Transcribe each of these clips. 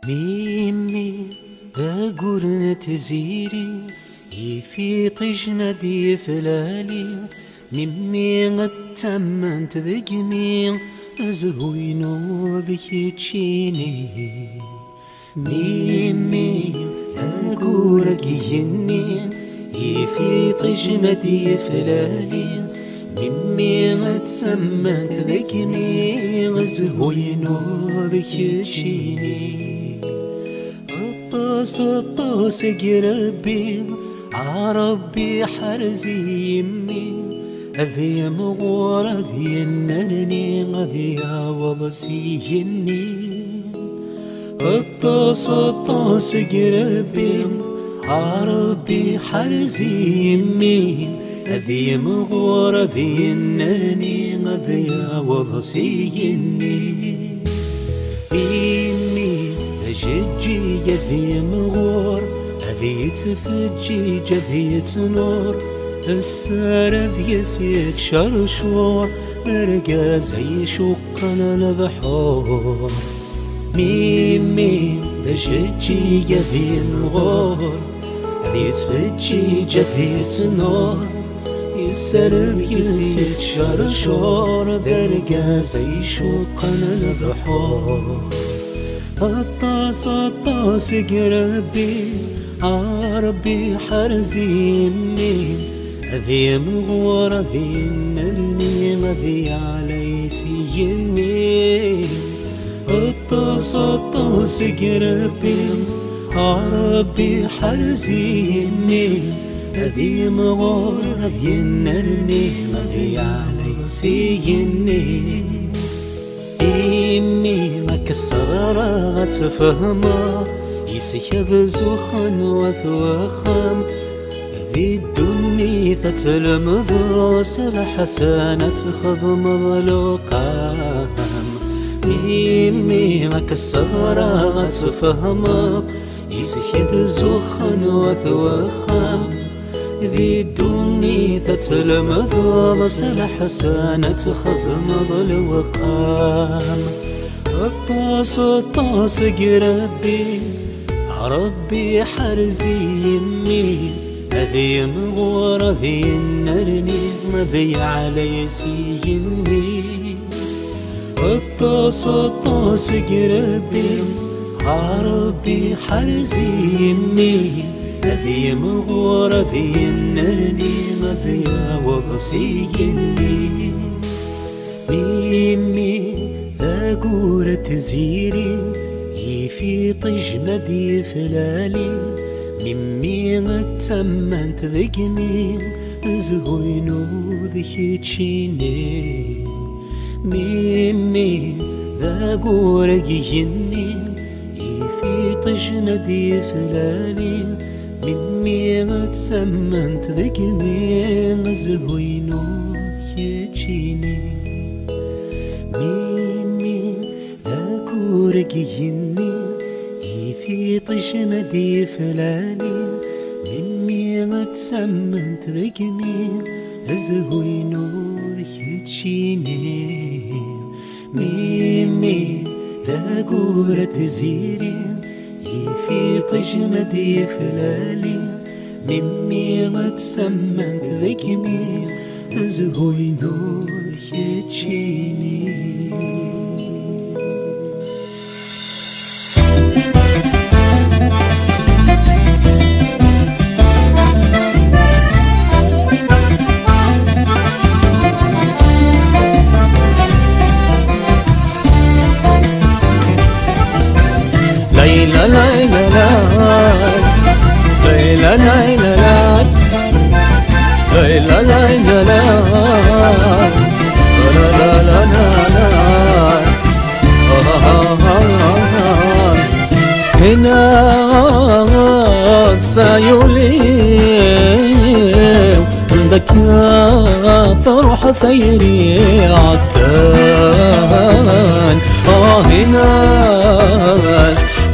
ميمي ذاقرن تزيري يفي طجنا دي فلالي ميمي غتمنت ذقمي أزهوينو ذكي تشيني ميمي ذاقرق يني يفي طجنا دي فلالي ميمي غتسمنت ذقمي أزهوينو ذكي تشيني الطاس قربي عربي حرزي يمي أذي مغور أذي النرني أذي وضسيني الطاس قربي عربي حرزي يمي أذي مغور أذي النرني أذي وضسيني ججي يذي مغور أذي تفجي جذي تنور السارة ذي سيك شرشور برقى زي شقنا البحور ميمي ذا ججي يذي مغور أذي تفجي جذي تنور السارة ذي سيك شرشور برقى زي شقنا البحور الطاس قربي عربي حرزي يمي أذي مغور أذي النرني أذي علي سيني الطاس قربي عربي حرزي يمي أذي مغور أذي النرني أذي علي سيني إمي مكسرة تفهمه يسيخ زوخن وثوخم ذي الدنيا تتلم ذروس الحسنة خضم ظلوقام ميمي مكسرة تفهمه يسيخ زوخن وثوخم ذي الدنيا تتلم ذروس الحسنة خضم ظلوقام الطاس قربي عربي حرزي يمي أذي مغور أذي النرني أذي علي سيني الطاس قربي عربي حرزي يمي أذي مغور أذي النرني أذي وضسيني ميمي ذاقورة زيري يفي طجمدي فلالي ميمي غتمنت ذقمي زهوينو ذكي تشيني ميمي ذاقورة يني يفي طجمدي فلالي ميمي غتسمنت ذقمي زهوينو ذكي تشيني ورقيني يفي طجمدي فلاني ميمي غتسمنت ذقمي أزهوينو ذكي تشيني ميمي ذاقورة زيري يفي طجمدي فلاني ميمي غتسمنت ذقمي أزهوينو ذكي تشيني لا لا لا لا لا لا لا لا لا لا هنا سيولي عندك فرح ثيري عدان هنا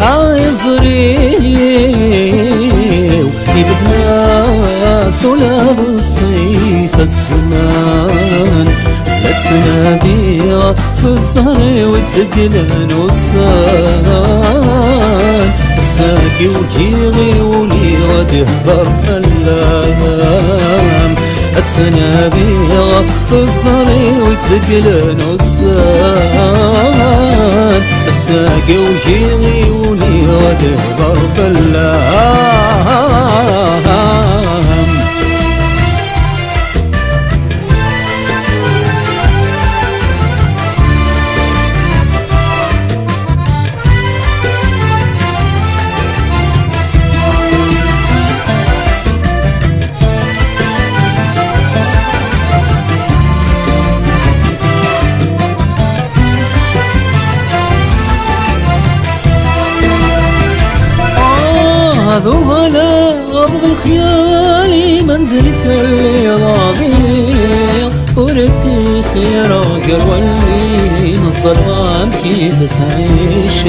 عايزري يبدنا سلاب الصيف الزمان لا تنادي في الزهر وتزقل الوصال الساقي وجيغي ولي غد ضرب فلام التنابيغ في الزري وتقلن عسان الساقي وجيغي ولي غد ضرب فلام ذو هلا غضب الخيال من دريت اللي راضي وردت خير قولي من ظلام كيف تعيش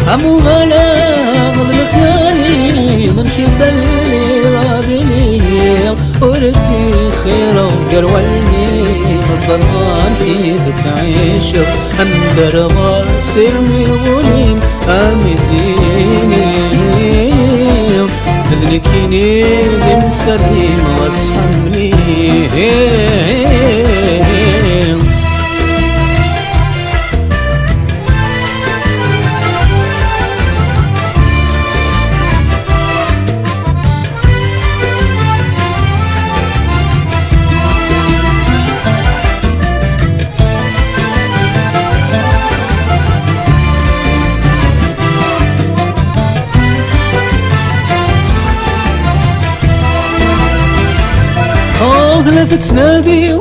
عمو هلا غضب الخيال من كيف اللي راضي وردت خير قولي من ظلام كيف تعيش أندر غاسر من غليم أمديني تذلكيني ذي مسري واصحمني ثلاثة تنادي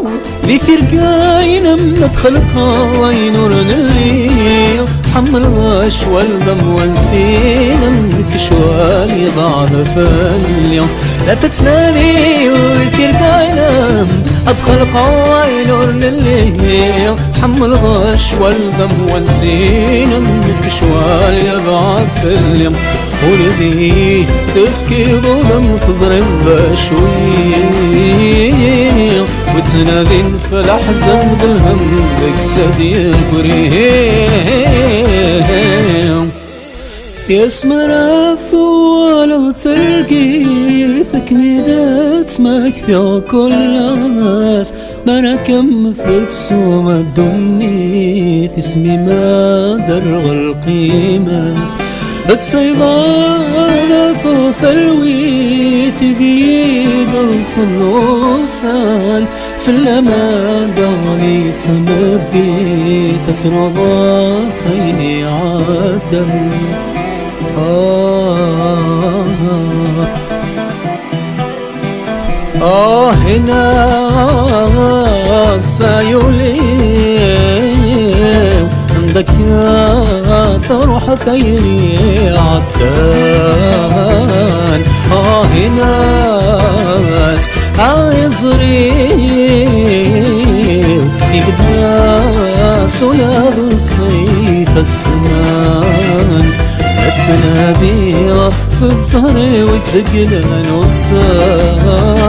لي ثرقاين مدخل قاي نور الليل تحمل غش والدم ونسينا منك شوالي ضعف اليوم ثلاثة تنادي لي ثرقاين أدخل قاي نور الليل تحمل غش والدم ونسينا منك شوالي ضعف اليوم ولدي تفكي ظلم تضرب بشوي وتنادين في الأحزان بالهم بكسد يقريهم يسمر الثوال وتلقي ثكميدات مكثي كل الناس مركم مثل سوم الدني اسمي ما درغ القيماس التصيدان فوث الويث بيد الصنوسان في الأمان دغني تمدي فتنظى فيني عدم هنا سايولي عندك يا تروح خيري عدان هنا عايزري يبدأ سلاب الصيف الزمان تنابيغ في الزهر وتقلن وسان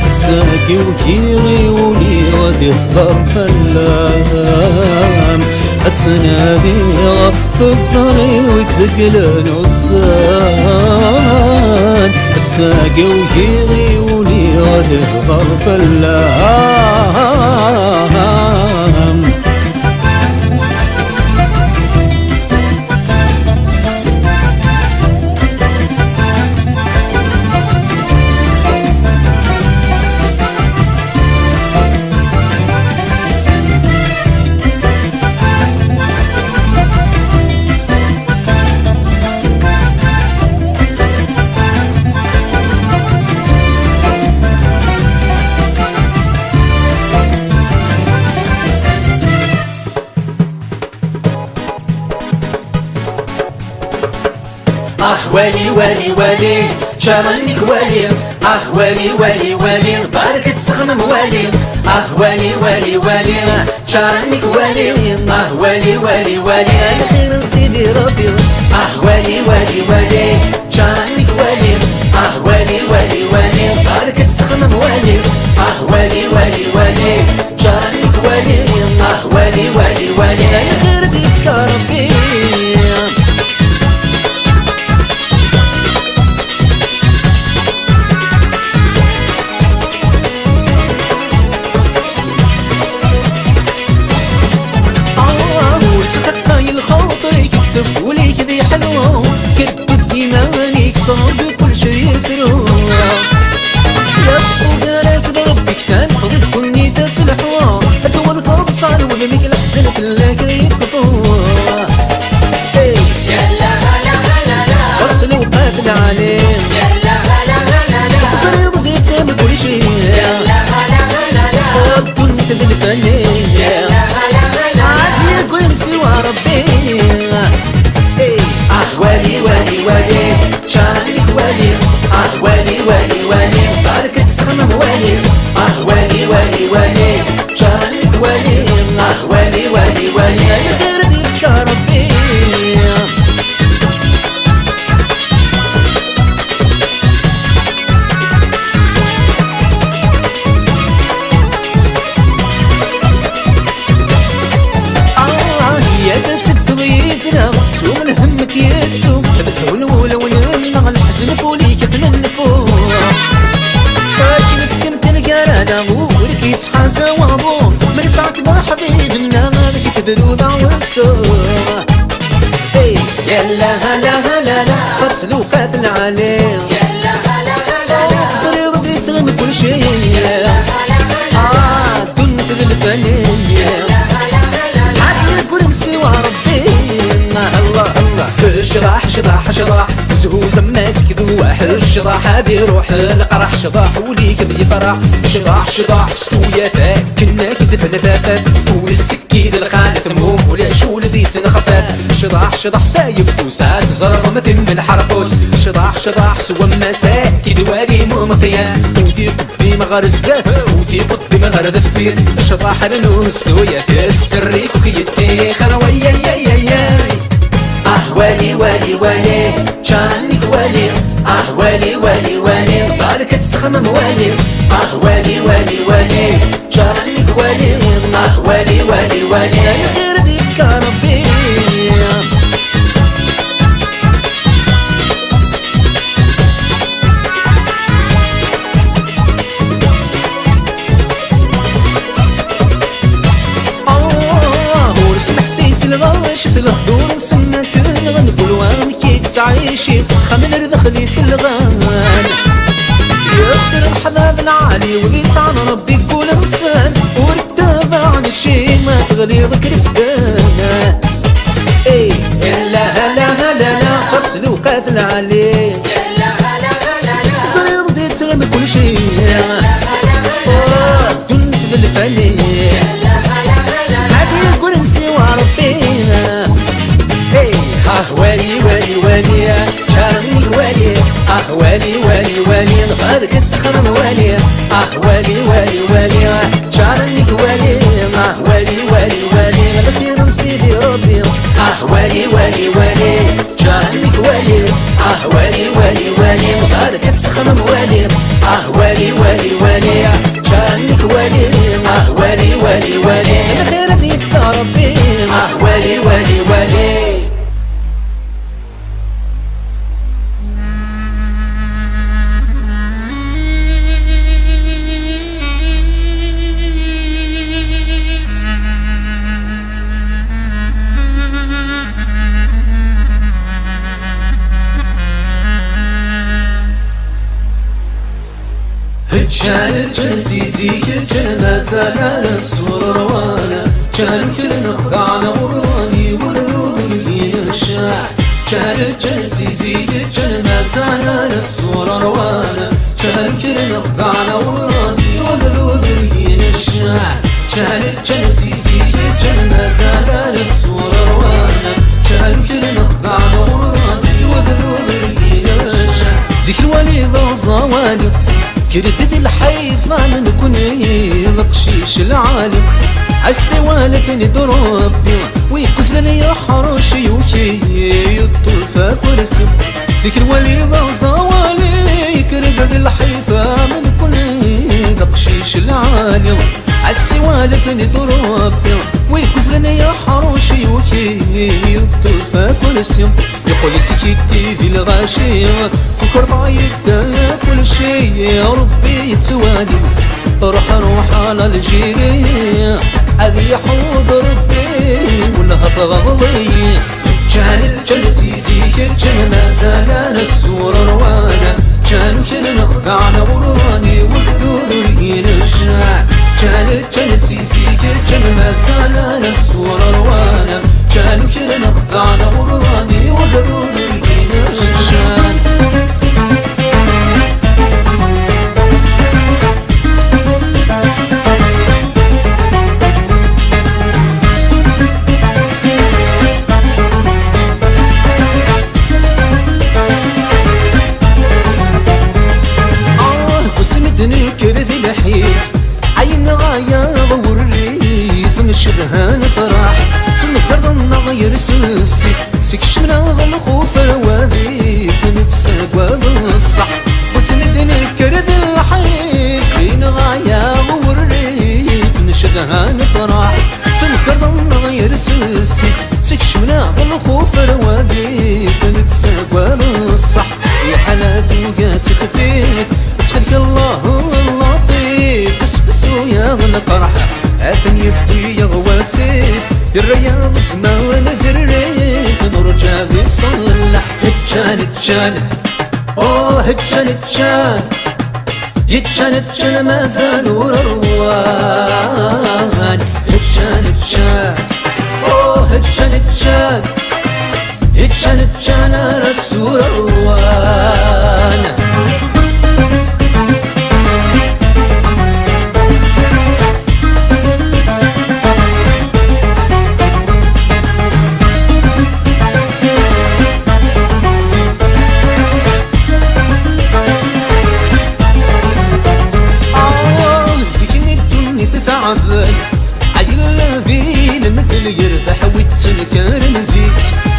الساقي وجيغي ولي غدي الضرب فلام التنابيغ في الزهر وتقلن وسان الساقي وجيغي ولي غدي الضرب فلام ولي ولي ولي شرنك ولي ولي ولي ولي بارك تسخمم ولي ولي ولي ولي شرنك ولي ولي ولي ولي خير سيدي ربي ولي ولي ولي شرنك ولي ولي ولي ولي بارك تسخمم ولي ولي ولي ولي شرنك ولي ولي ولي ولي خير ديك ربي يوسف وليك ذي حلوة كتب إيمانك صاب كل شي يفرو يا صغيرك ضربك تنقضي كل نيتات الحوا أدوى الضرب صار وذنك الحزن كلك يكفو يلا هلا هلا لا فرسل وقاتل عليه يلا هلا هلا لا خسر بغيت بكل شي يلا هلا هلا لا كنت ذي الفنان يلا هلا هلا عاد يقول سوى ربي ولي ولي ولي شانك ولي ولي ولي ولي بارك تسخمم ولي ولي ولي ولي شانك ولي ولي ولي ولي غير ديك ربي يا تتضيفنا سوم الهمك يتسوم بسهول ولو نغ الحزن فولي كفن النفوس كيف كنت القرادة ولك يتحازى وابو من ساعة ذا حبيبنا غادي كذلو ذا والسوء يلا هلا هلا لا فرسل وقاتل عليه يلا هلا هلا لا صري رضيت من كل شي هلا هلا كنت ذي الفنان هلا هلا عاد يقول سوى ربي الله الله شراح شراح شراح زهوز ماسك ذواح الشراح هذه روح القرح شراح وليك ذي فرح شراح شراح ستويا فاك كنا كذب نفافات والسكين الخانة موم ولا شول ذي سن خفات شراح شراح سايب توسات زرر مثل من الحرقوس شراح شراح سوى مساك دواري مو مقياس وفي قدي مغار زقاف وفي قدي مغار ذفير شراح لنوس تويا في السريك وكيتي خرويا يا يا يا ولي ولي ولي شانك ولي ولي ولي ولي بارك تسخمم ولي ولي ولي ولي شانك ولي ولي ولي ولي غير ديك ربي ورسم حسيس الغاش سلح دور نسمى كل غنقول وامكي تعيشي خمن ردخلي سلغان يقدر الحذاب العالي ولسان ربي كل انسان وارتفع عن الشي ما تغلي ذكر فدانا يلا هلا هلا لا فرسل وقاتل عليه يلا هلا هلا لا صري رضيت من كل شي كنت ذي الفنان يلا هلا هلا عادي يقول سوى ربينا ولي ولي ولي شانك ولي ولي ولي ولي غادك تسخمم ولي ولي ولي ولي شانك ولي ولي ولي ولي الخير سيدي ربي ولي ولي ولي شانك ولي ولي ولي ولي غادك تسخمم ولي ولي ولي ولي شانك ولي ولي ولي ولي الخير ديك ربي ولي ولي ولي كان جنسيزي كان زال الصور روانا كان كل نخضعنا وراني ولولي الشاع كان جنسيزي كان زال الصور روانا كان كل نخضعنا وراني ولولي الشاع كان جنسيزي كان زال الصور روانا كان كل نخضعنا وراني ولولي الشاع زيك الوالي زوالي كردد الحيفا من كوني لقشيش العالم عالسوالف ندرب ويكوز لنا يا حرشي وكي الطرفة كرسم زيك الوليدة زوالي كردد الحيفا من كوني لقشيش العالم عالسوالف ندرب ويكوز لنا يا حرشي وكي الطرفة كرسم يقول سكيتي في الغاشي فكر ضايد كل شي يا ربي يتوالي روح على الجيري هذي حوض ربي والهض غضي كان سيزيك كان ما زال السور روانا كانوا كان نخضعنا وراني والقدور ينشع كان سيزيك كان ما زال السور روانا كانوا كان نخضعنا وراني والقدور ينشع كرد الحيف عين غاية ضور الريف نشدها نفرح في المقرض نغير سوسي سيك شمنا غلخوف الوظيف نتساقوا بالصح وسندنا كرد الحيف عين غاية ضور الريف نشدها نفرح في المقرض نغير سوسي سيك شمنا غلخوف الوظيف نتساقوا بالصح يا حالات وقات خفيف تخلك الله اللطيف اسفسو يا غن فرحة اثن يبدي يغوى سيف الرياض سما ذريف نرجع بيصلح هتشان اوه هتشان يتشان ما زالوا روان هتشان اوه هتشان يتشان رسول روان عيل في المثل يربح ويتنكر مزيك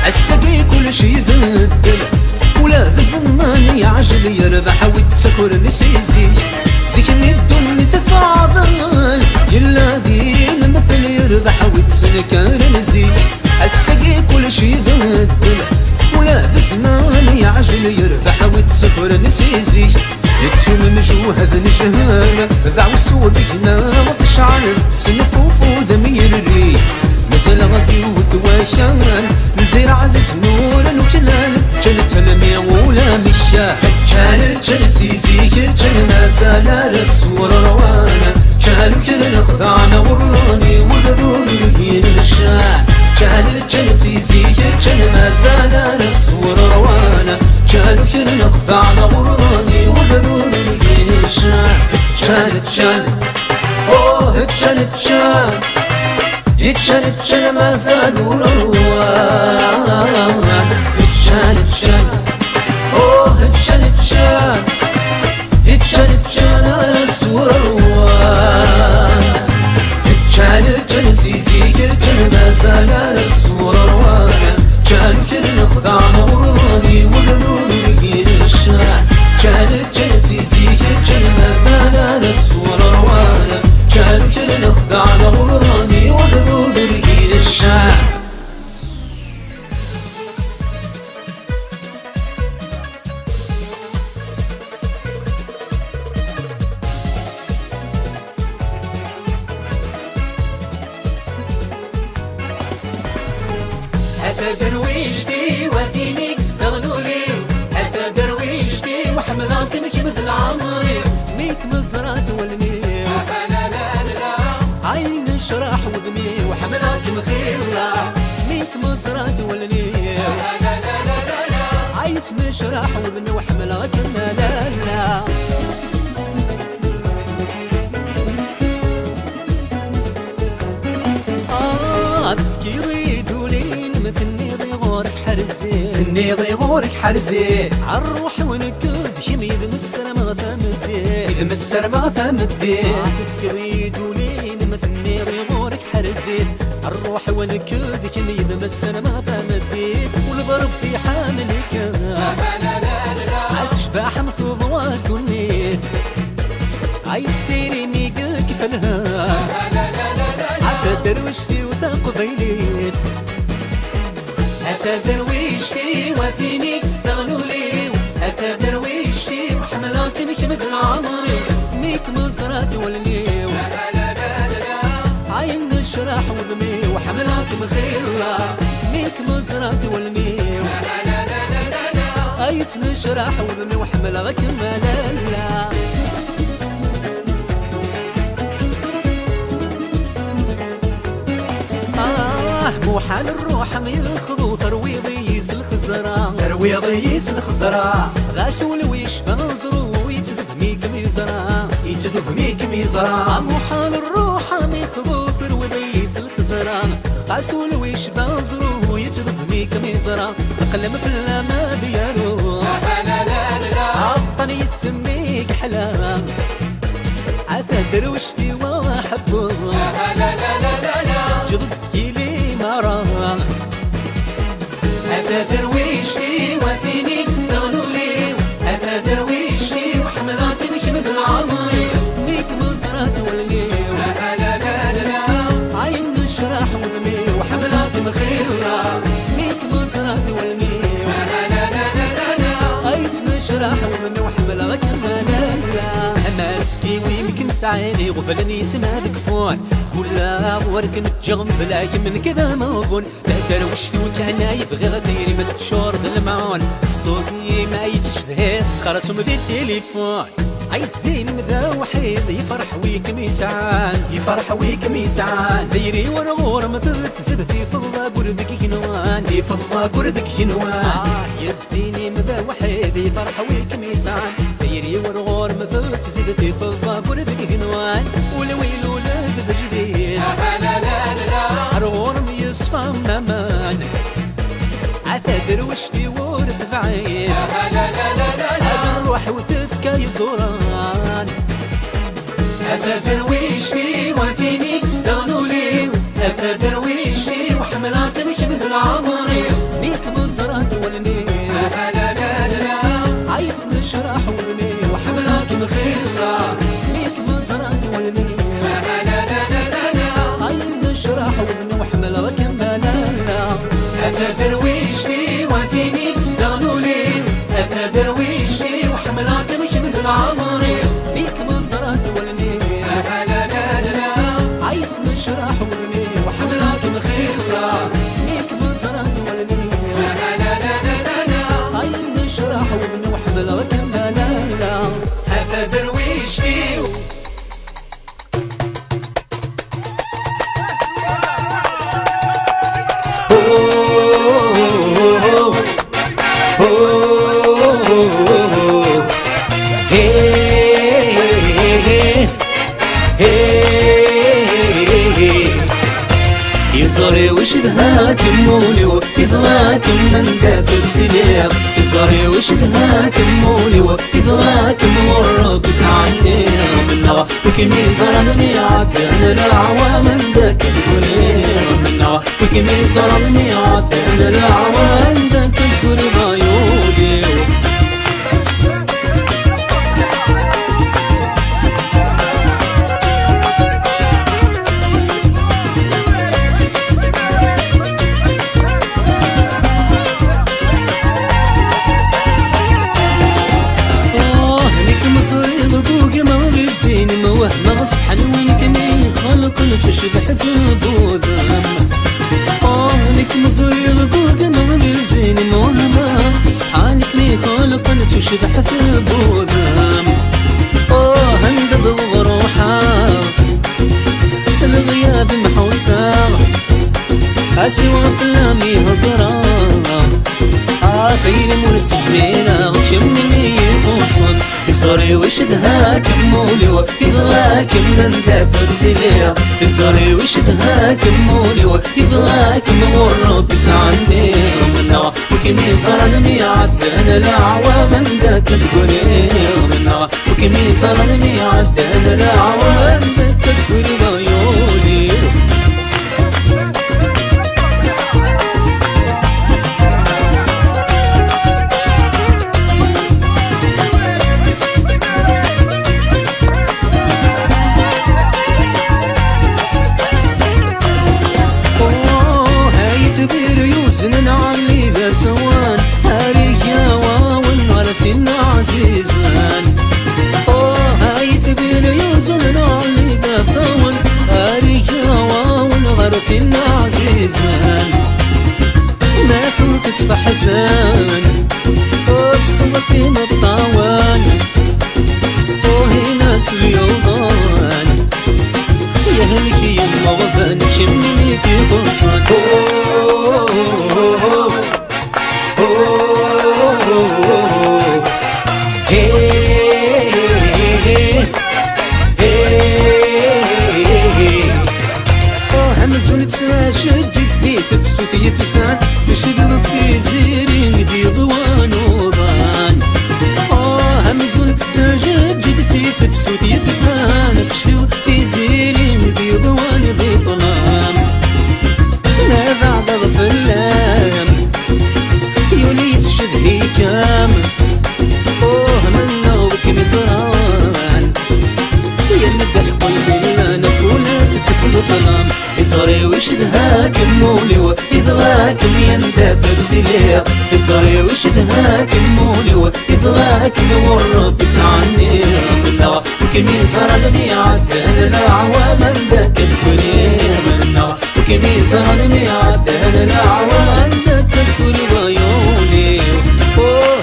عالسقي كل شي يبدل ولا في زمان يعجل يربح ويتسكر نسيزيك سكني الدنيا تفاضل يلا في المثل يربح ويتنكر مزيك عالسقي كل شي يبدل ولا في زمان يعجل يربح ويتسكر نسيزيك يكسون نجوهد نجهانا ذا وسودكنا وتشعل سنفوف ودمير الريح مازال غادي وثواشان ندير عزيز نورا وكلان كانت تلمي ولا مشاه كان سيزيك كان مازال السور روانا كانوا كان نخضعنا وراني والقدور ينشاه كان سيزيك كان مازال السور روانا كانوا كان نخضعنا وراني والقدور ينشاه كان اوه يتشان ما زالوا روان يتشان اوه يتشان رسول روان يتشان سيزيك كان ما زال رسول روان كانوا كان نخضعنا وراني والقدور ينشاه كان سيزيك كان ما زال رسول روان كانوا كان نخضعنا وراني والقدور ينشاه هذا درويشتي وفينيك استغنوا لي هذا درويشتي وحملات مثل عمري ميك مزرات والميل لا لا لا عين شرح وذمي وحملات مخيلة ميك مزرات والميل لا لا لا لا لا عايز نشرح وذمي وحملات لا تفكيري دولين مثلني ضيغورك حرزين النيضي غورك حرزين عالروح ونكد حميد مسر ما ثمدين إذا مسر ما ثمدين تفكيري دولين مثلني ضيغورك حرزين عالروح ونكد حميد مسر ما ثمدين والضرب في حاملك لا لا لا عالشباح مخضوات والنيت عايز تيريني كيف الها لا لا لا حتى دروشتي وتقبيليت هتا درويشتي وفينيك استغنوا لي هتا درويشتي وحملات مثل عمري ميك مزرات والليل لا لا لا لا عين نشرح وذمي وحملات مخيلة ليك مزرعة والميم ايت نشرح وذمي وحمل غك ملالا مو حال الروح من الخضو ترويضيس الخزرة ترويضيس الخزرة غاسول ويش بنظرو ويتدفميك ميزرة يتدفميك ميزرة مو حال الروح من الخضو ترويضيس الخزرة غاسول ويش بنظرو ويتدفميك ميزرة نقلم في اللما ديالو لا لا لا عطني يسميك حلام عفا دروشتي وحبه لا لا لا لا جذبتي لي مرة هذا درويشي وفينيك استغلولي هذا درويشي وحملاتي مش مثل عمري ليك مزرعة والليل لا لا لا لا عين نشرح وذمي وحملاتي مخيرة ليك مزرعة والليل لا لا لا لا ايت نشرح وذمي وحمل غك ملالا ماسكي ويمكن سعيني غفلني سما ذكفون كلها ورك متجغم بلاك من كذا موبون لا دروشتي وكان يبغي غيري ما تشور المعون صوتي ما يتشهر خرسهم ذي التليفون عايزين مذا وحيد يفرح ويكم يسعان يفرح ويكم يسعان ديري ورغور مثل تزد في فضة قردك ينوان في فضة قردك ينوان يا الزيني مذا وحيد يفرح ويكم يسعان ديري ورغور مثل تزد في فضة قردك ينوان ولويل ولاد جديد لا لا لا رغور يصفى ممان عثا دروشتي ورد بعيد لا لا لا هذا الروح وتفكى يزوران هذا درويشي وفينيك استغنولي هذا درويشي وحملاتي مش مثل عمري ليك مزرعة والنيل لا لا لا عايز نشرح والنيل وحملاتي مخيرة ليك مزرعة والنيل لا لا لا عايز نشرح والنيل وحمل ركب لا هذا درويشي وفينيك استغنولي هذا درويشي وحملاتي مش مثل عمري ليك مزرعة والنيل لا لا لا عايز نشرح والنيل وحملاتي مخيرة ليك مزرعة والنيل لا لا عايز نشرح والنيل وحمل ركب لا هذا درويشي يصري وش ذهاك مولي ويضغاك من دافر سليق يصري وش ذهاك مولي ويضغاك مرب تعني منها وكمي ظلمني عدن العوام ذاك الكريم منها وكمي ظلمني عدن العوام ذاك الكريم عيودي صحن ويمكنني خلق تشبح في بوذم لك مصير بوذم بالزين موهمة صحانك مي خلق تشبح في بوذم هندب الغروحة بس الغياب محوسة أسوى أفلامي هضرة فين مرسمينا وشمني يوصل يصري وش دهاك مولي ويضغاك من دافر سليا يصري وش دهاك مولي ويضغاك مرب تعني منها وكمي ظلمني عدن العوام ذاك القريب منها وكمي ظلمني عدن العوام ذاك القريب عيوني سوان هاريا واون عرفنا عزيزان هاي ثبير يوزن علي بسوان يفسان تشغل في زيرين دي ضوان وضان همزون تجدد في فبسوت يفسان تشغل في زيرين دي ضوان ذي ظلام لا بعد غفلام يولي تشدهي كام من نغبك مزران ينبدا القلب لنا كلها تكسب ظلام يصغري ويشدها كمولي وإذغاك يندفع سليق يصغري ويشدها كمولي وإذغاك ورب تعني منها وكم يزهر الميعاد أنا عوام ذاك الكريم منها وكم يزهر الميعاد أنا عوام ذاك الكريم عيوني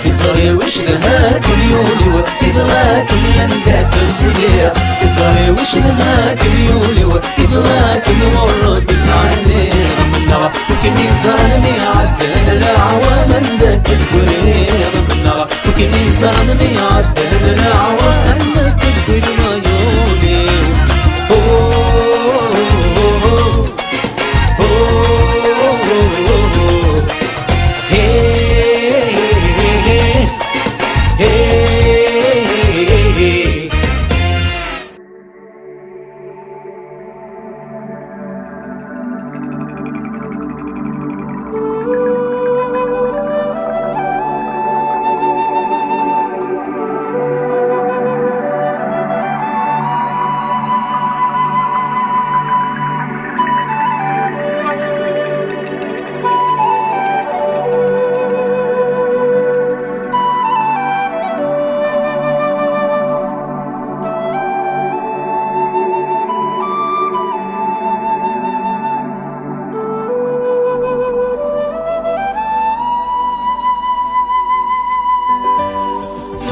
يصغري ويشدها كمولي وإذغاك يندفع سليق يصغري ويشدها كمولي وإذغاك ورد تعني منها وكم يزهر الميعاد أنا عوام ذاك الكريم منها وكم يزهر الميعاد أنا عوام ذاك الكريم عيوني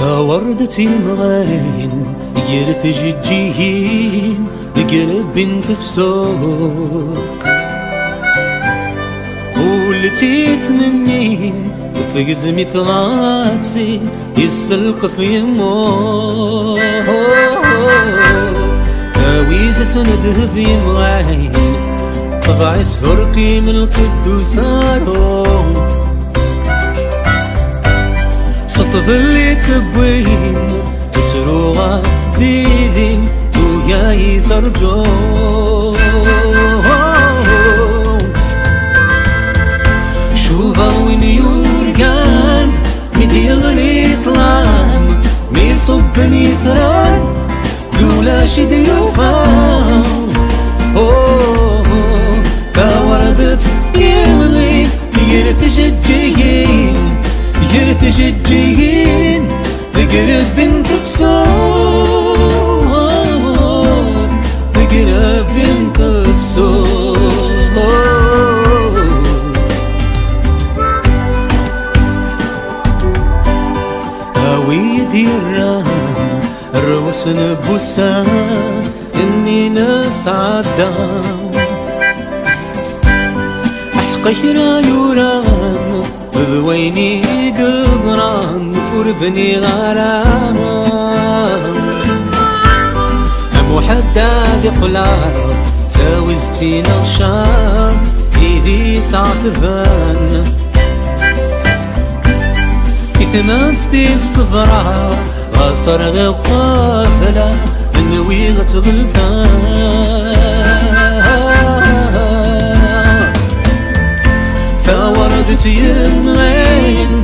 فوردتي مغاين قرت جيجين قرب بنت فسوق ولتي تمنين في قزمي ثغابسي يسلق في يمو هاويزة ندهب يمغاين طبع سفرقي من القدوسارو طفلي تبوين تروغ سديدين وياي ثرجون شوفا وين يورقان مدي يغلي طلان ميصبني ثران لولا شد يوفان كوردت يمغي يرتججين يرتججين تقرب بنت بصوت تقرب بنت بصوت هاويدي الرام الروس نبوسان اني نسعد دام احقشرا يورام ذويني قبران قربني غرام محدد قلار تاوزتي نغشام ايدي سعتفان إثماستي الصفراء غاصر غقافلة نوي غتغلفان فوردت يمغين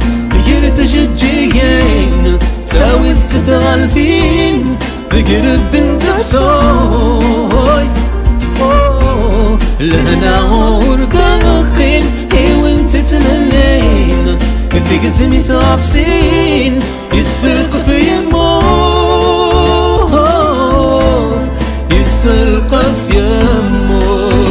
يرتججين تاوز تتغلفين بقرب بنت بصوي لهنا غورقاقين وانت تملين في قزمي ثابسين يسرق في يموت يسرق في يموت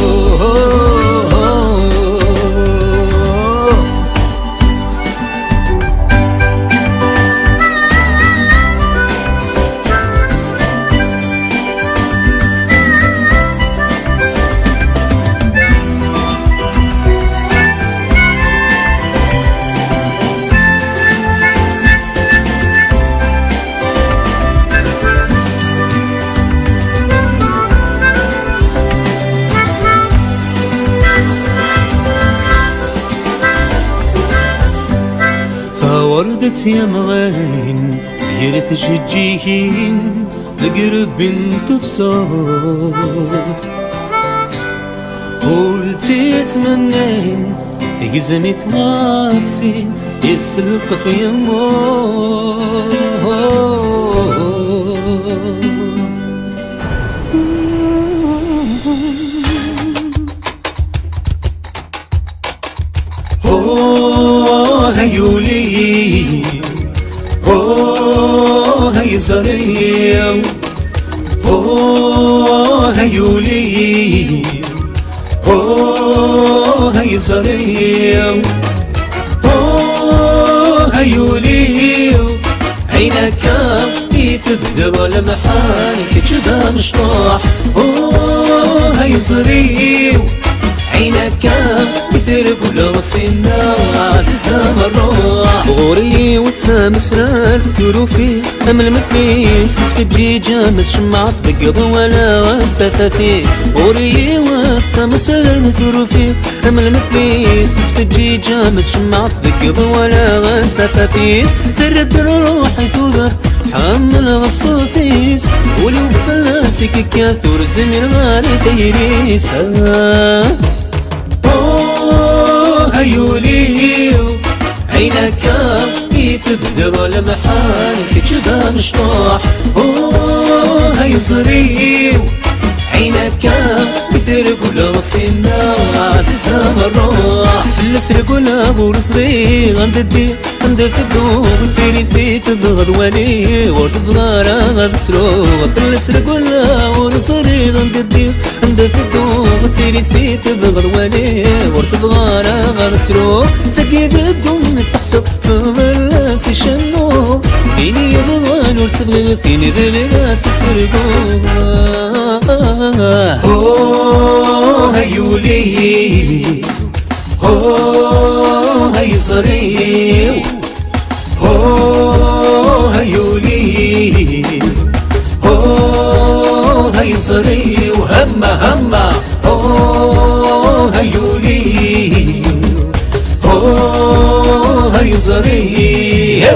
وردة يمغين يرث جيهين لقرب تفصل قلت يتمنين تجزمت نفسي يسلق في يمور هيولي هيزريو هيولي هيزريو هيولي عينك يتبدل لمحانك جدا مشطاح هيزريو عينك مثل قلوب في النار عزيزنا مروح غوري وتسام سرار يروفي أمل مفليس نتفجي جامد شمعة في قضا ولا استثاثيس غوري وتسام سرار يروفي أمل مفليس نتفجي جامد شمعة في قضا ولا استثاثيس ترد روحي تودر حمل غصوتيس ولو فلاسك كاثور زمير غاري تيريس هيولي عينك يتبدل لمحانك جدا مشطاح هيصري عينك مثل قلوب في النار عزيزنا مروح الاسر قلوب ورصغي عند الدين عند الثدوب تيري سيف بغدواني ورتفضار غاب سروق الاسر قلوب ورصغي عند الدين عند الثدوب تيري سيف بغدواني ورتفضار غاب سروق تقيد الدم تحسب في الراس يشنو فيني يبغى نور تبغي فيني بغيرات تترقو هيولي هيصري هيولي هيصري وهمة هيولي هيصري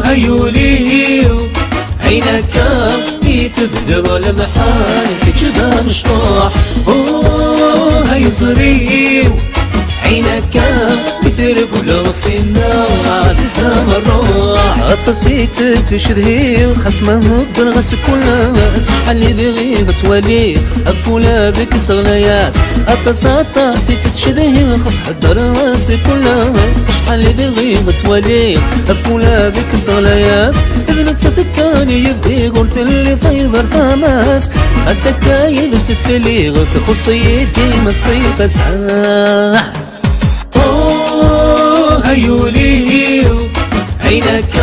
هيولي عينك يتبدل لمحانك جدا مشطاح هيصري عينك مثل قلوب في النار عزيزنا مروح اتصيت تشذهي خصمه الدرغس كلها شحال اللي بغي توالي الفولا بك صغليات اتصيت تشذهي خص الدرغس كلها شحال اللي بغي توالي الفولا بك صغليات ابنك ستكاني يبدي غرت اللي فيضر ثماس السكايد ستلي غرت خصي ديما الصيف اسعى هيولي عينك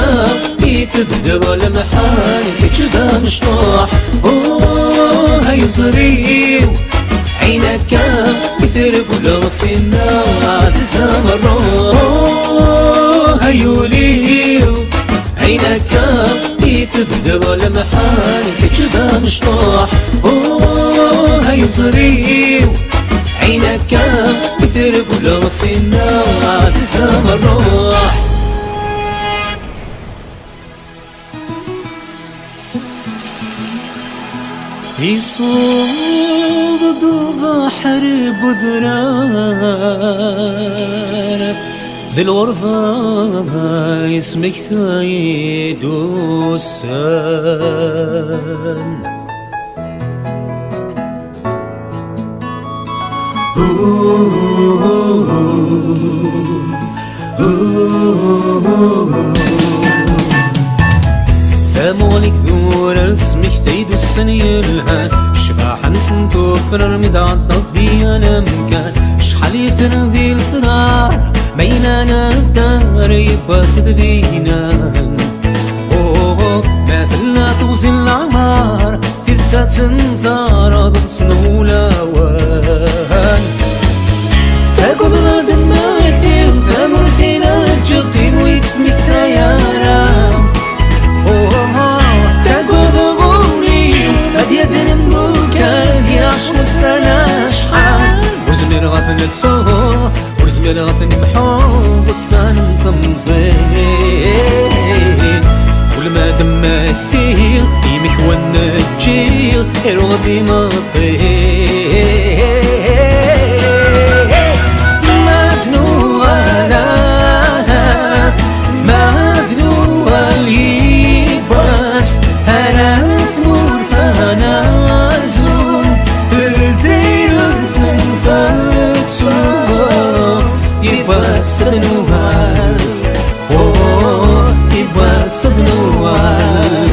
يتبدل لمحانك جدا مشطاح هيصري عينك مثل قلوب في النار عزيزنا مروح هيولي عينك يتبدل لمحانك جدا مشطاح هيصري عينك مثل قلوب في النار عزيزنا مروح يصوب بحر بذران ذي الغرفة اسمك ثايد والسان ثمونك ذور اسمك تيد السنيلها شباح نسن توفر مدعطف بيا لمكان شحال يترضي الصراع بيننا الدار يباسد بينا ما ثلا توزي العمار في ذات سنزار ضد سنولا وان تاكل غاد ما يثير ثمر فينا الجقين ويتسمي الثيارة تاكل غوري هدية نملوكا يعش والسنة شحال وزمير غفلت صوه ورزمير غثني محوب الصان تمزين ولما دم كثير يمك ونجير الغدي مطير صدنوال يبغى صدنوال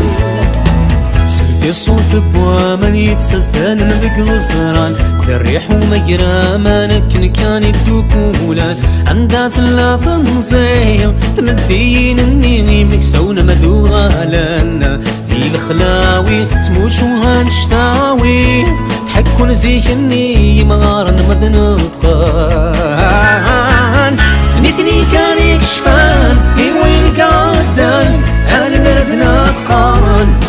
سردي الصوت بوا من يتسزن بك وصران كل الريح ومجرى ما نكن كان يدوكولان عندها ثلاثة نزيل تمدين النيني مكسون مدوغالنا في الخلاوي تموشوها نشتاوي تحكون زيكني مغارن مدنطقان نثني كان يكشفان وين قعدان انا نردنا اتقان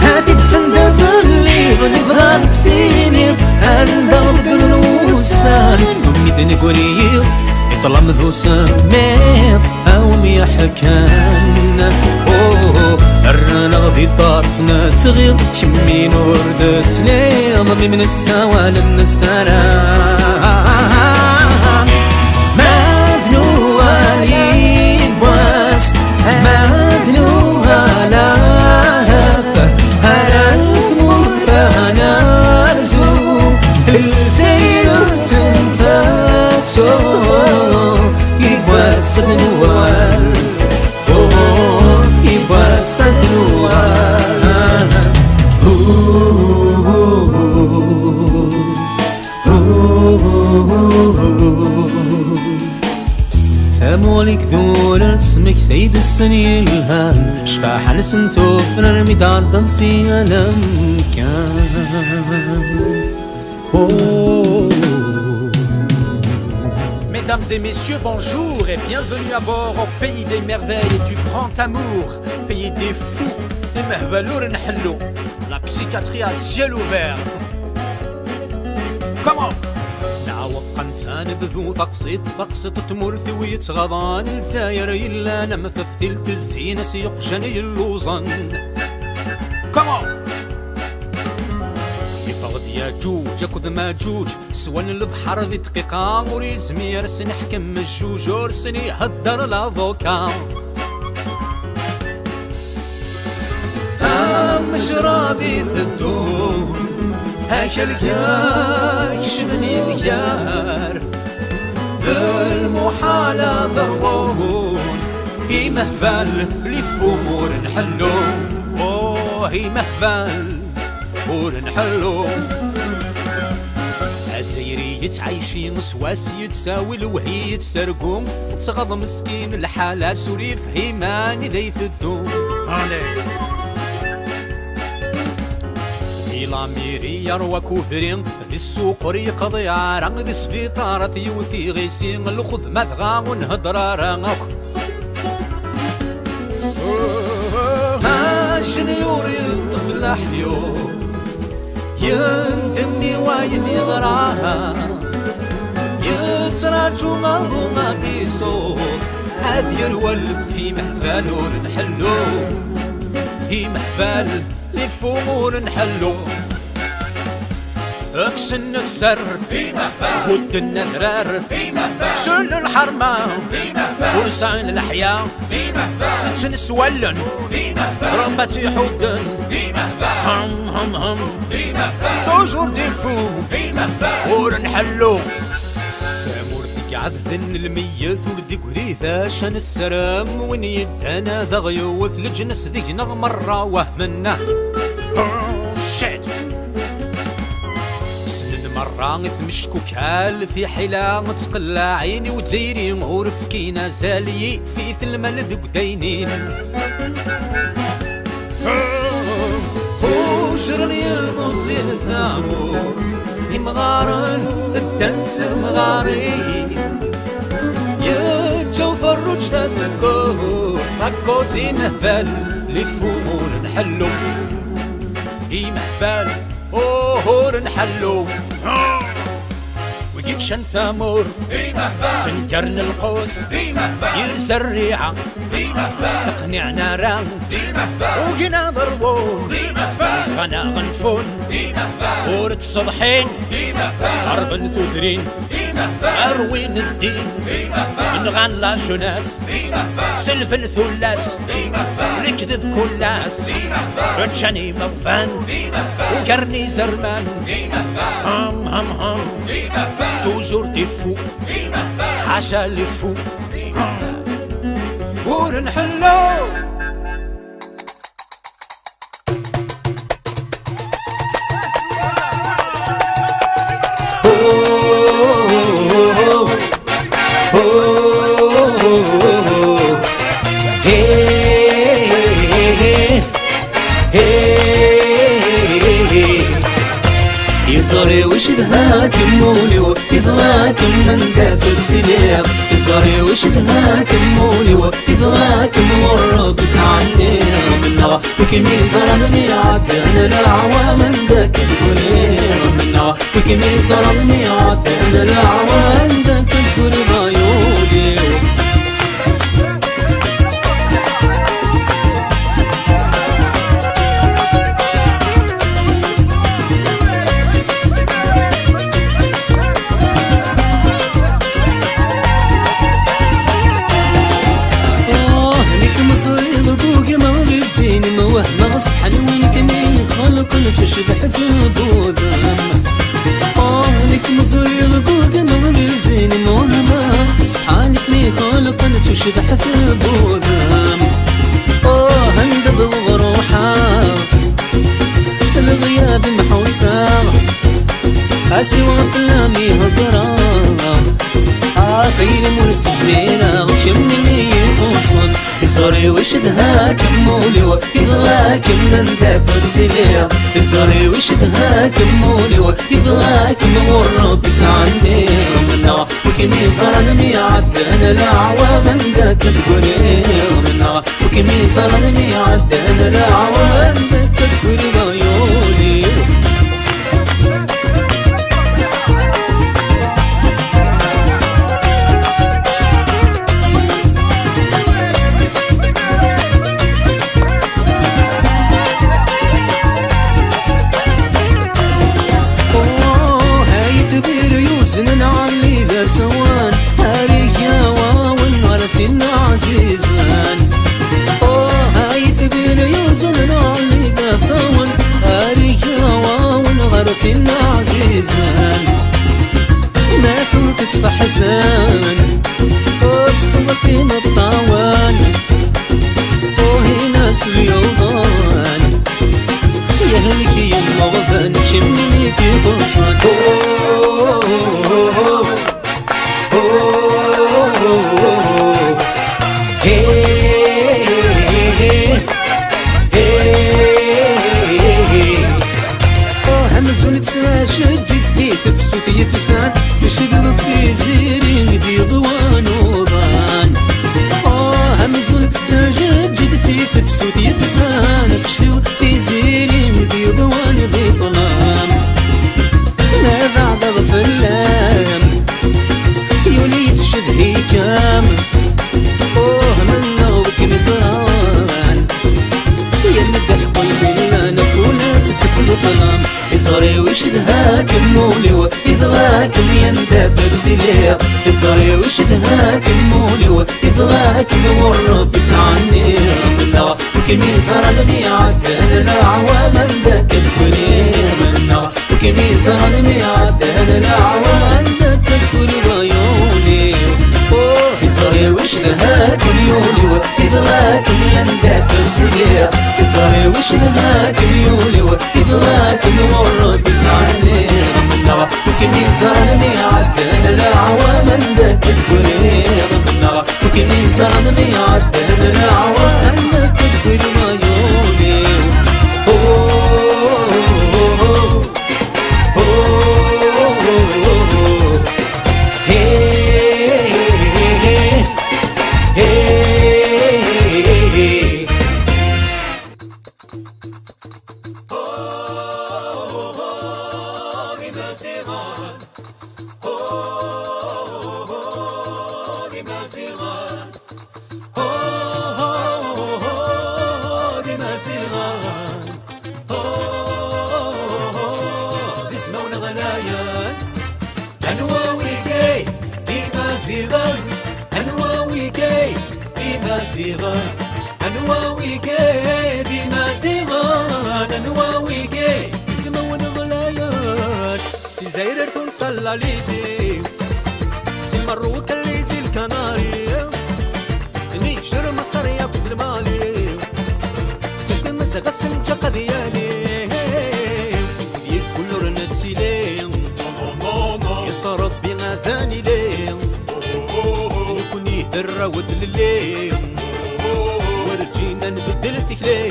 هذه تندف اللي نبغى تسيني انا بغدر الوسان امي دنقوريو يطلع مذو سمير او ميا حكان الرنا غدي طرفنا تغير شمي نورد سليم من السوال النسران صدنوال يبغى صدنوال ثمولك ذول اسمك ثيد السنين الهام شفاح نسنتو فرمي دعضن سيالم كان Mesdames et messieurs, bonjour et bienvenue à bord au pays des merveilles et du grand amour, pays des fous, des mehbalour nhallo, la psychiatrie à ciel ouvert. Comment? نعوق قنسان بذو تقصيد تقصد تمر ثوي تغضان التاير إلا أنا مثفتلت الزينة سيقجني اللوزن. Comment? فغد ياجوج اكد ماجوج سوان البحر ذي دقيقة وريزمي رسن حكم الجوج ورسني هدر لافوكا مجرى ذي ثدون هاك الكاك شبني الكار المحالة ضربون هي مهفال لفمور نحلو هي مهفال ونحلو الجزائري يتعايشين سواس يتساوي الوهي يتسرقوم تغض مسكين الحالة سوري فهيمان إذا يثدوم في لاميري يروى كوفرين في السوق ريق ضيارة ذي سفيطارة يوثي غيسين الخذ مذغا ونهدرارا شنيوري الطفل حيو يندمني وايد يغراها يتراجو مظلمة في صوت هذي الولد في محفل ونحلو هي محفل لفمور نحلو اكسن السر ود النذرار كسن الحرمة ورسعن الأحياء ستن سولن ربتي حودن هم توجور ديفو ورنحلو فمورتك عذن الميث ولدي قريثة شان السرام وين يدانا ذا غيوث لجنس ذينا مرة وهمنا مرة ثمشكو كال في حلا تقلع عيني وتزيري ورفكينا زالي في ثلمة لذق داينين وجرني الموصيل ثامور مغارن الدنس مغاري يتجو فرج تاسكو طاكوزي مهبال لفمور نحلو هي مهبال نحلو يكشن ثامور سنكرن القوس يلسى الريعة استقنع نارا وقنا ضربون غنا غنفون ورد صبحين صار بن ثوثرين أروين الدين نغان لا شناس سلف ثلاس نكذب كلاس رجاني مبان وكرني زرمان هم هم هم توجور دي فو حاشا لي فو ورنحلو يصاري وش دهاكم مولي وإذراكم من دافر سلاح يصاري وش دهاكم مولي وإذراكم والرب تعني منها وكمي ظلمني عدنا الأعوى من ذاك الكريم منها وكمي ظلمني عدنا الأعوى من ذاك الكريم عيودي صحن وينكني خلق تشبح ثبوت لك مصير قوق نور زين موهمة صحانك مي خلق تشبح ثبوت هندب الغروحة سل غياب محوسة أسوى فلامي هضرة فين مرسمينا وشمني يوصل يصاري وش دهاكم مولي ويضلاكم من دافر سليا يصاري وش دهاكم مولي ويضلاكم والرب تعني منا وكمي ظلمني عدنا الأعوى من ذاك القريب منا وكمي ظلمني عدنا الأعوى من ذاك القريب عيوني سوان هاريا واون عرفين عزيزان هاي ثبير يوزن علي ذا سوان هاريا واون عرفين عزيزان ما فوت فحزان اسقوسين الطوان هنا سليوضان يهلكي المغفن شمني في غصان همزون تساشد في تفسو في فسان تشبغ في زيرين دي ضوان وضان همزون تساشد في تفسو في فسان تشبغ في زيرين دي ضوان دي طلام ما بعد غفلام يولي تشدهي كام من نغبك نزران يمدح قلبي لنا فولا تكسر طلام يصاري وش دهاكم مولي وإذراكم يندافر سليا يصاري وش دهاكم مولي وإذراكم والرب تعني منا وكمي ظلمني عدنا الأعوى من ذاك الكريم منا وكمي ظلمني عدنا الأعوى من ذاك الكريم عيوني يصاري وش دهاكم يولي وإذراكم يندافر سليا يصاري وش دهاكم يولي وإذراكم والرب تعني منا وكمي ظلمني عدنا الأعوى من ذاك الكريم منا وكمي ظلمني عدنا الأعوى من ذاك الكريم عيوني Oh مازيغان أنواوي كي دي مازيغان أنواوي كي دي مازيغان أنواوي كي يسمون ضلايات سي الجزائر تنصلى ليدي سي المروك اللي سي الكناري نيشر مصر ياخد المالي سي تمزغ السنجقة ديالي كل رنتسي ليه يصرف بنا ثاني ليه نكون يهدر ود لليه ورجينا نبدل تكليه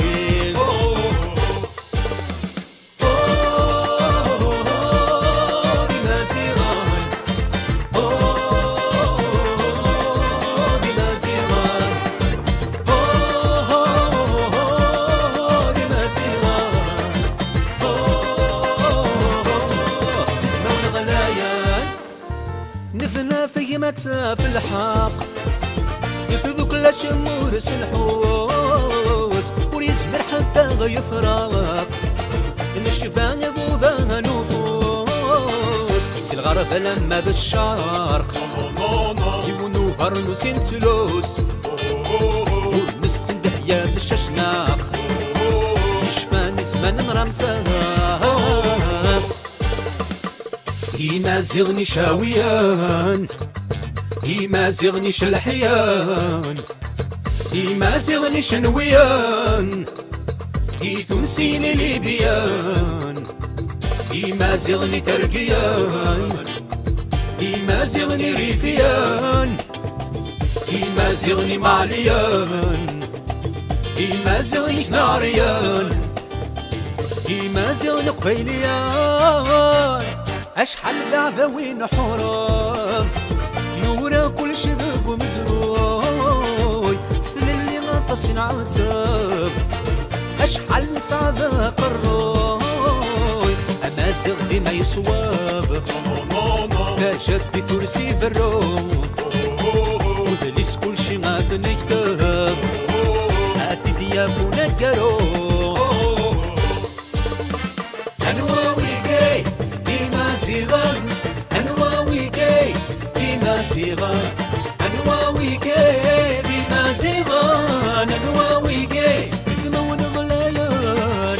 نفنا في متساف الحق زيت ذوك الشمور سنحوس وريسمر حتى غيفراق إن الشبان يبوذا نفوس سي الغرب لما بالشرق يبونو هرنو سنتلوس ونس دحيا بالششناق يشفى نسمان رمساس يمازغني شاويان يمازغني شلحيان يمازغني شنويان يتونسيني ليبيان يمازغني تركيان يمازغني ريفيان يمازغني معليان يمازغني ناريان يمازغني قبيليان أشحال ذعذوين حرام يورا كل شذب ومزروي مثل اللي غطس عتاب أشحال سعادة قروي أمازغ ديما يصواب كجد ترسي بالروم ودليس كل شي غاد نكتاب هاتي ديابونا كروم أنواوي كي مازيغان أنواوي كي دي مازيغان أنواوي كي دي مازيغان أنواوي كي يسمون ضلايان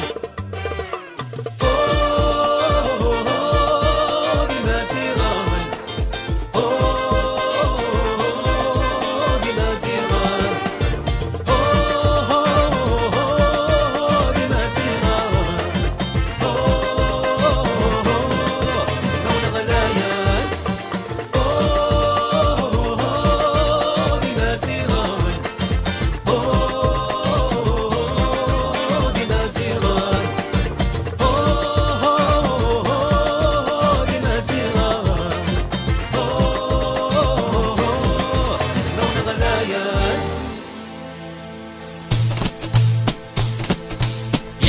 دي مازيغان دي مازيغان دي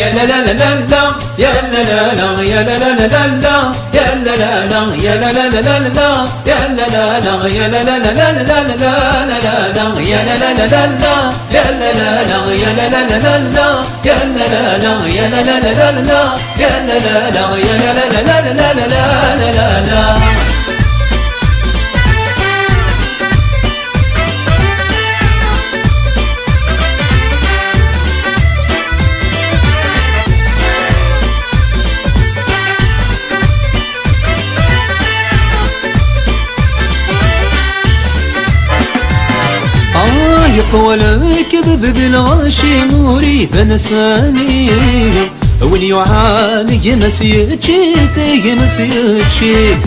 يا لا لا لا لا يا لا لا لا يا لا لا لا لا يا لا لا لا يا لا لا لا لا يا لا لا لا يا لا لا لا لا يا لا لا لا لا يا لا لا لا يا لا لا لا لا يا لا لا لا يا لا لا لا لا يا لا لا لا يا لا لا لا لا يطول الكذب بالغاشي نوري بنساني واللي يعاني يمسيت شيت يمسيت شيت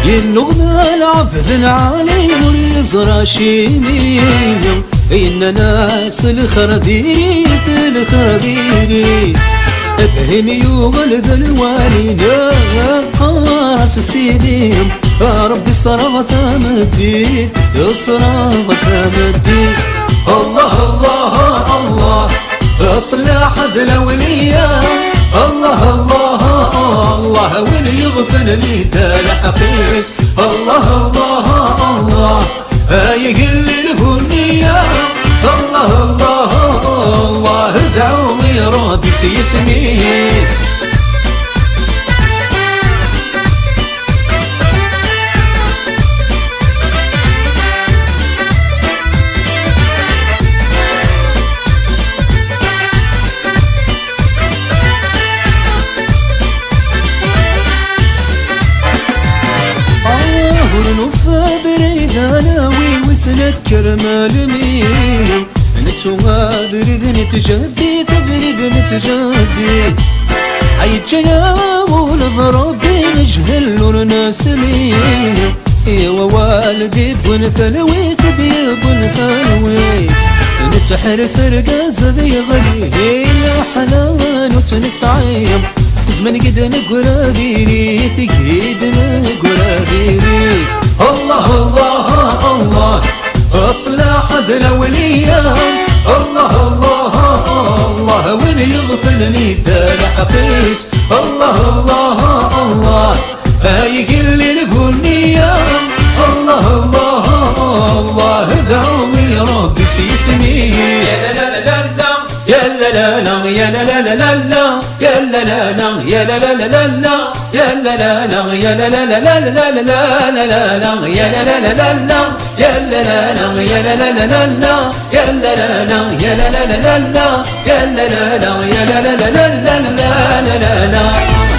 ينغنى العبد العالي نوري زراشيني إن ناس الخرديري في الخرديري أفهم يولد الوالي قاس سيدي ربي صرف ثمديت يصرف ثمديت الله الله الله اصلح الاولياء الله الله الله واللي يغفل لي الحقيس الله الله الله يقل البنيه الله الله الله ادعوا يا ربي سيسميس ورنوفا بريد ناوي وسنة كرمال مين نتسوها بريد نتجدي تبريد نتجدي عيد جياول ضربي نجهل والناس ليه ايوا والدي بن ثلوي ثدي بن ثلوي نتحرس رقاز ذي غلي يا حنان وتنسعيم زمن قد نقرا ديري في قريد نقرا ديري الله الله الله اصلح ذا الاولياء الله الله الله وين يغفلني دار حقيس الله الله الله يقل لي البنية الله الله الله دعوي ربي سيسمي يا لا لا لا لا يا لا لا لا يا لا لا لا لا يا لا لا لا يا لا لا لا لا يا لا لا لا يا لا لا لا لا لا لا لا لا يا لا لا لا لا يا لا لا لا يا لا لا لا لا يا لا لا لا يا لا لا لا لا يا لا لا لا يا لا لا لا لا لا لا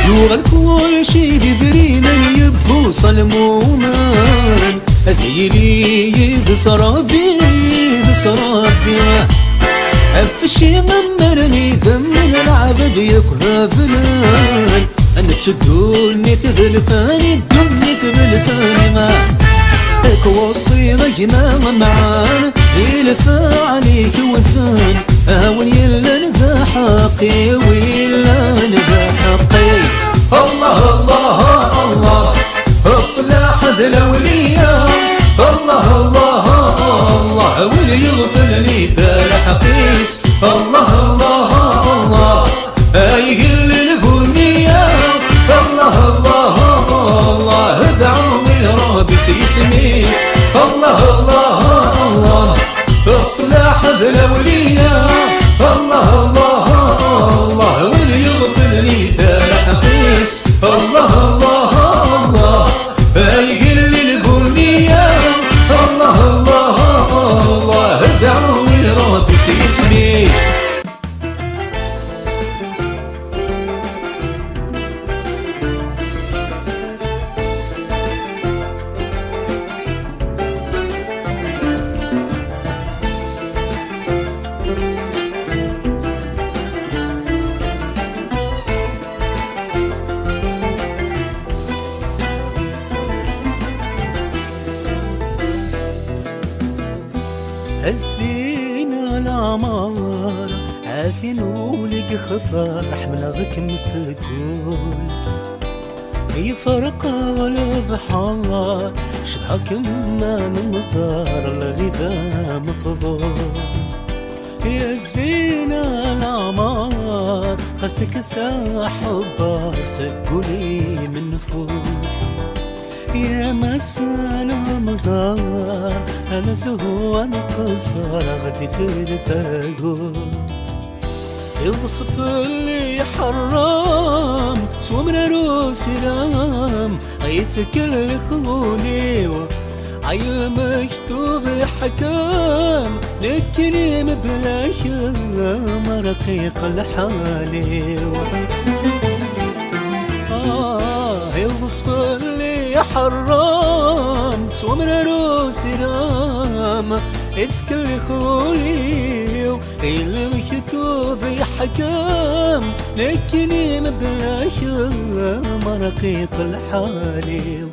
يوغل كل شي دفرينا يبهو صلمومان أذيلي يدس ربي يدس ربي أفشي غمرني ذمن العبد يكره فلان أن تسدوني في ذلفاني الدني في ذلفاني ما كوصي غينا معان يلفى عليك وزان هاون يلا نذا حقي ويلا نذا حقي الله الله الله اصلح ذا الاولياء الله الله الله واللي يغفلني دار حقيس الله الله الله يقل البنية الله الله الله دعوي ربي سيسميس الله الله الله اصلح ذا الاولياء الله الله الله واللي يغفلني دار حقيس الله الله الله يقل البنية الله الله الله دعوي ربي سيسميس هزينا العمار عافين ولق خفا رحمناك مسكول هي فرقة والبحار شبحك ما نمزار الغذاء مفضول يا زينا العمار خسك ساحب سكولي من نفوس يا مسال مزار أنا زهو أنا قصار غدي في الفاقو الوصف اللي حرام سومنا روسي رام يتكل خولي عيل مكتوب حكام لكني بلا شام رقيق الحالي الوصف اللي حرام سومنا روسي رام اسكل خولي اللي مكتوب حكام لكني بلا شام رقيق الحالي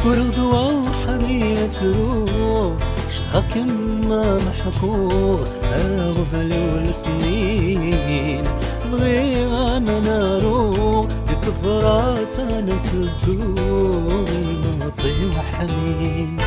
ورضوى وحنية روح شاكم ما محكوه أغفل والسنين بغيها منارو بكفرات أنا سدوغي مطي وحنين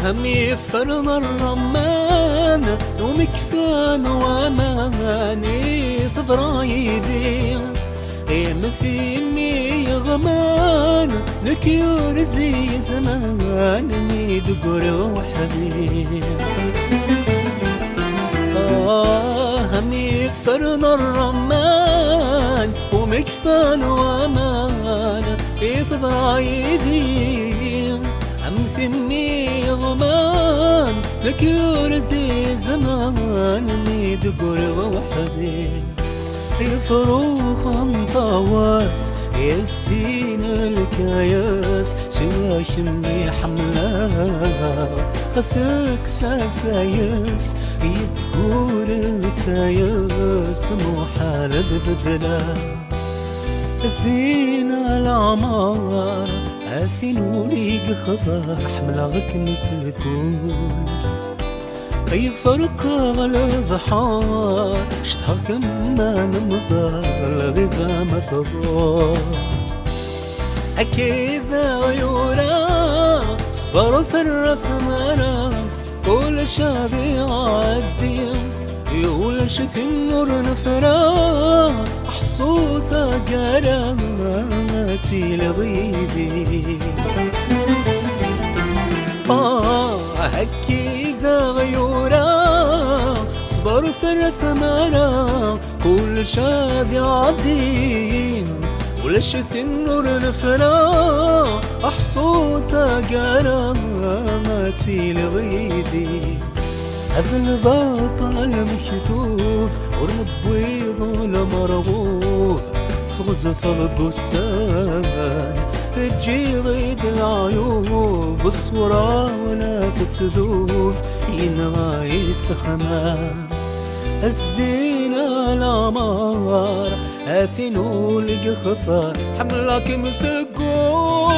همي فرض الرمان ومكفان واماني في ضرايدي مثيمي غمان لك يرزي زمان ميدقر وحبيب همي فرنا الرمان ومكفان وامان يفضع يدي ثمي غمان لك يرزي زمان ميدقر وحبيب يفروخ طواس يسين الكياس سوا شمي حملا خسك ساسايس يذكور التايس محال ببدلا الزينة العمار عافين وليق خضر حملغك مسكون أي فرق على البحار شتها كمان مزار غيبة ما تضار أكيد عيورا صبر ثرث مرا كل شابي عدي يقول شف النور نفرا حصوثة قراماتي لغيبي هكذا غيورا صبر ثلاث مرا كل شاب يعدي ولشث النور نفرا أحصوت قراماتي لغيبي هذا الباطل المكتوب ورم بويض لمرغوب صغزف البستان تجي غيد العيوب بصورة ولا تتذوب ينغاية خمام الزينة العمار آثنو لقى خفا حملك مسقون